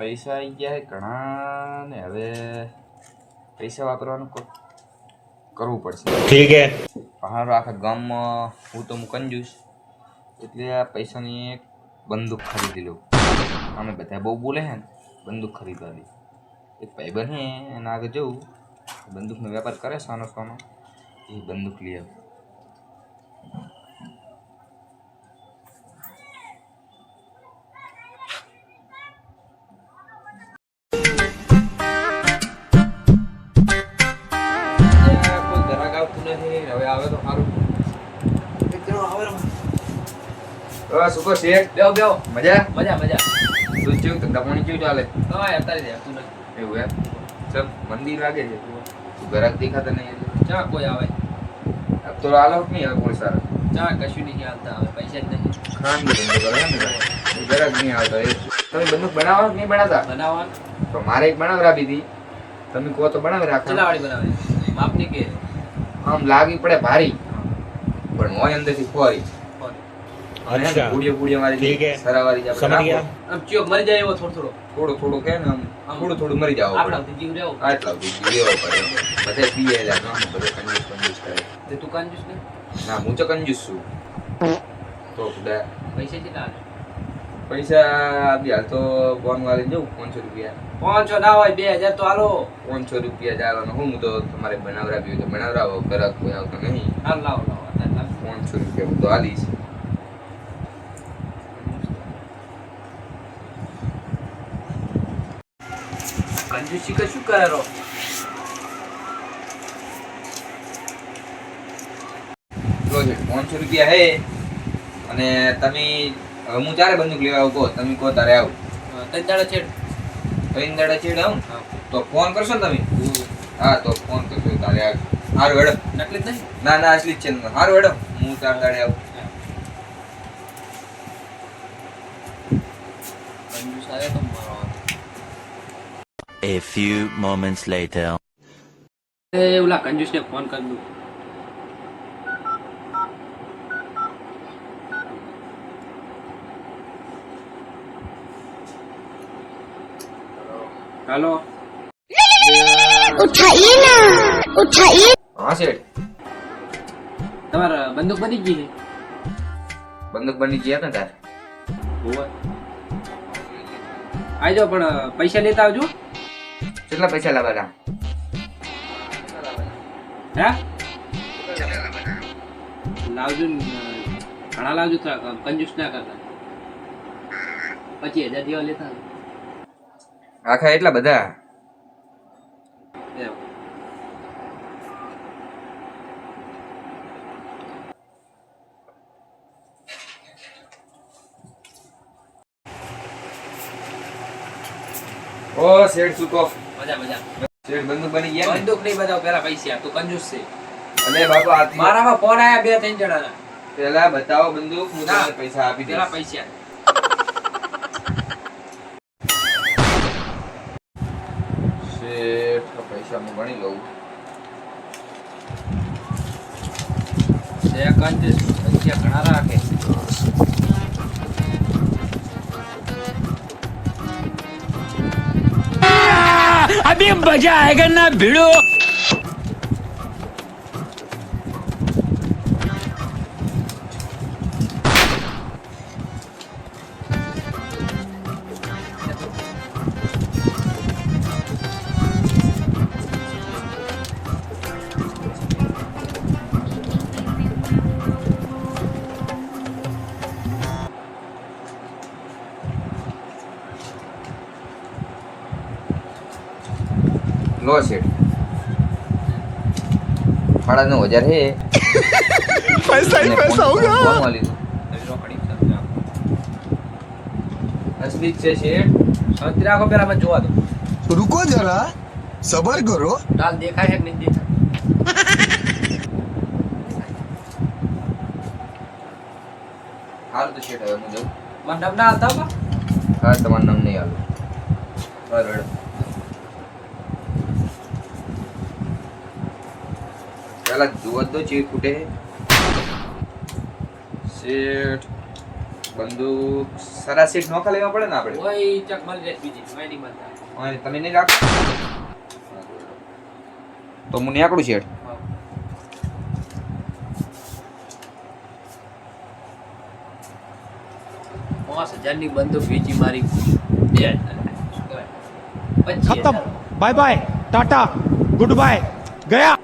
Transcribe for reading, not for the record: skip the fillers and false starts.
પૈસા આવી ગયા છે ઘણા ને હવે પૈસા વાપરવાનું કરવું પડશે. ઠીક હે. પહાડો આખા ગામમાં હું તો કંજૂસ એટલે આ પૈસાની એક બંદૂક ખરીદી લઉં. અમે બધા બહુ બોલે છે ને બંદૂક ખરીદવાની. એક ભાઈબંધ હે એના આગળ જવું બંદૂકનો વેપાર કરે સોનો એ બંદૂક લઈ આવે. હવે આવે તો સારું. સુપર શેઠ બેવ મજા તું ચેવું ધંધા પાણી કેવું ચાલે? એવું એમ સબ મંદિર લાગે છે તું ઘરાક દેખાતા નહીં ચા કોઈ આવે તો આલો નહીં આવે કોઈ સારા ચા કશું નહીં આવતા આવે પૈસા જ નહીં ખાન ધંધો કરે ને ઘરાક નહીં આવતા એ તમે બંદૂક બનાવો કે નહીં બનાવતા? બનાવવાનું તો મારે એક બનાવી રાખી હતી તમે કહો તો બનાવી રાખો. ચલાવાળી બનાવે માપની કે આમ લાગી પડે ભારી પણ હોય અંદરથી ફોરી અચ્છા પૂડિયો મારી ઠીક હે સરાવારી જ સમજ ગયા. આમ ચિયોક મરી જાય એવો થોડો કે ને આમ થોડું મરી જાવ પડે આપણા જીવ રહેવો આટલા સુધી લેવો પડે બધે પીએ જા ના બધે કંજૂસ કરે તે તું કાંજૂસ ને ના હું તો કંજૂસ છું તો ખુદા પૈસા કેટલા પૈસા આપી હાલ તો બોન વાળી જવું 500 રૂપિયા 500 ના હોય 2000 તો હાલો 500 રૂપિયા જવાનું હું તો તમારે બનાવરાવ્યું તો બનાવરાવો ઘરાક કોઈ આવતો નહીં હાલ લાવો 500 રૂપિયા હું તો આલીશ. કંજૂસી કે શું કરે રો 500 રૂપિયા હે અને તમે હું ચારે બંદૂક લેવા આવું કહો તમે કહો તારે આવું ત્રણ દાડા છેડ આવું તો ફોન કરશો ને તમે? હા તો ફોન કરશો તારે હારું હેડો. નકલી જ નહીં ના અસલી જ છે હારું હેડો હું 4 દાડે આવું. કંજૂસ આવે તો મારો A few moments later. ઓલા કંજૂસ ને ફોન કરી દઉં. हेलो उठाइए ना उठाइए. હા શેઠ તમારા બંદૂક બની ગઈ બંદૂક બની ગયા ને તારે છે આઈ જાઓ પણ પૈસા લેતા આવજો. કેટલા પૈસા લાવવાના? હે લાવજો ને, ઘણા લાવજો થોડા કંજૂસ ના કરતા 25,000 જેવા લેતા આવજો. આખા એટલા બધા? એમ. ઓ શેઠ સુકો મજા શેઠ બંદૂક બની ગયા ને? બંદૂક નહીં બતાવો પેલા પૈસા તું કંજૂસ છે. અલે બાપા હાથમાં મારામાં ફોન આયા 2-3 જણાના પેલા બતાવો બંદૂક હું ના. તમને પૈસા આપી પેલા દઈશ. પૈસા શેઠ પૈસા હું ગણી લઉં. જે કંજૂસ પૈસા ઘણા રાખે. अभी मजा आएगा ना भिड़ो. લો શેઠ 9,500 है पैसा ही पैसा होगा. રોકડી સમજો असली છે શેઠ. શાંતિ રાખો પેલા મને જોવા દો. रुको जरा सबर करो. ડાલ દેખાય છે કે નહીં દેખાય? હાલ તો શેઠ હવે હું જાઉં. મને નામ ના આવતા બા હા તમારું નામ નહીં આલું. બરાબર પેલા જુઓ તો ચીર ફૂટે શેઠ બંદૂક સરાસીટ નોખા લેવા પડે ને આપણે ઓય ચક મળી જાય બીજી ઓય નહીં મળતા અને તમે નહીં રાખો તો હું નીકળું શેઠ 5000 ની બંદૂક વેચી મારી 2000 खत्म बाय बाय टाटा गुड बाय गया